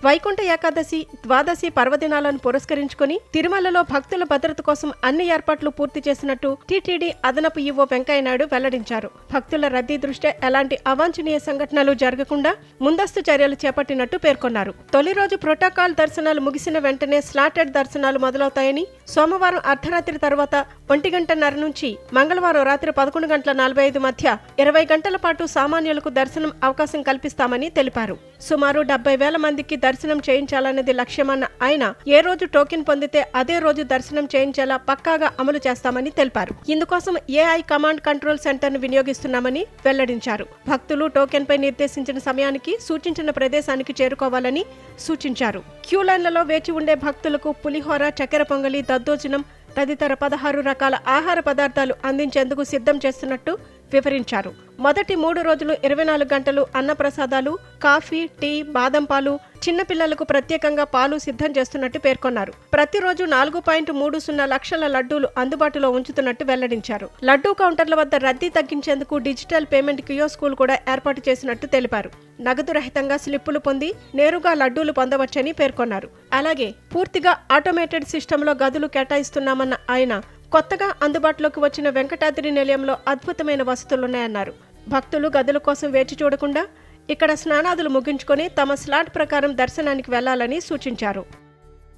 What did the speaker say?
వైకుంఠ ఏకాదశి, ద్వాదశి పర్వదినాలను పురస్కరించుకుని తిరుమలలో భక్తుల భద్రత కోసం అన్ని ఏర్పాట్లు పూర్తి చేసినట్టు టీటీడీ అదనపు ఈవో వెంకయ్యనాయుడు వెల్లడించారు. భక్తుల రద్దీ దృష్ట్యా ఎలాంటి అవాంఛనీయ సంఘటనలు జరగకుండా ముందస్తు చర్యలు చేపట్టినట్టు పేర్కొన్నారు. తొలి రోజు ప్రోటోకాల్ దర్శనాలు ముగిసిన వెంటనే స్లాటెడ్ దర్శనాలు మొదలవుతాయని, సోమవారం అర్ధరాత్రి తర్వాత 1:30 నుంచి మంగళవారం రాత్రి 11:45 మధ్య 20 గంటల పాటు సామాన్యులకు దర్శనం అవకాశం కల్పిస్తామని తెలిపారు. సుమారు 70,000 మందికి దర్శనం చేయించాలన్నది లక్ష్యమన్న ఆయన ఏ రోజు టోకెన్ పొందితే అదే రోజు దర్శనం చేయించేలా పక్కాగా అమలు చేస్తామని తెలిపారు. ఇందుకోసం ఏఐ కమాండ్ కంట్రోల్ సెంటర్ ను వినియోగిస్తున్నామని వెల్లడించారు. భక్తులు టోకెన్ పై నిర్దేశించిన సమయానికి సూచించిన ప్రదేశానికి చేరుకోవాలని సూచించారు. క్యూ లైన్లలో వేచి ఉండే భక్తులకు పులిహోర, చక్కెర పొంగలి, దద్దోజనం తదితర 16 రకాల ఆహార పదార్థాలు అందించేందుకు సిద్ధం చేస్తున్నట్టు వివరించారు. మొదటి 3 రోజులు 24 గంటలు అన్నప్రసాదాలు, కాఫీ, టీ, బాదం పాలు, చిన్నపిల్లలకు ప్రత్యేకంగా పాలు సిద్ధం చేస్తున్నట్టు పేర్కొన్నారు. ప్రతిరోజు 4.30 లక్షల లడ్డూలు అందుబాటులో ఉంచుతున్నట్టు వెల్లడించారు. లడ్డూ కౌంటర్ల వద్ద రద్దీ తగ్గించేందుకు డిజిటల్ పేమెంట్ కియోస్కులు కూడా ఏర్పాటు చేసినట్టు తెలిపారు. నగదు రహితంగా స్లిప్పులు పొంది నేరుగా లడ్డూలు పొందవచ్చని పేర్కొన్నారు. అలాగే పూర్తిగా ఆటోమేటెడ్ సిస్టంలో గదులు కేటాయిస్తున్నామన్న ఆయన కొత్తగా అందుబాటులోకి వచ్చిన వెంకటాద్రి నిలయంలో అద్భుతమైన వసతులున్నాయన్నారు. భక్తులు గదుల కోసం వేచి చూడకుండా ఇక్కడ స్నానాదులు ముగించుకొని తమ స్లాట్ ప్రకారం దర్శనానికి వెళ్లాలని సూచించారు.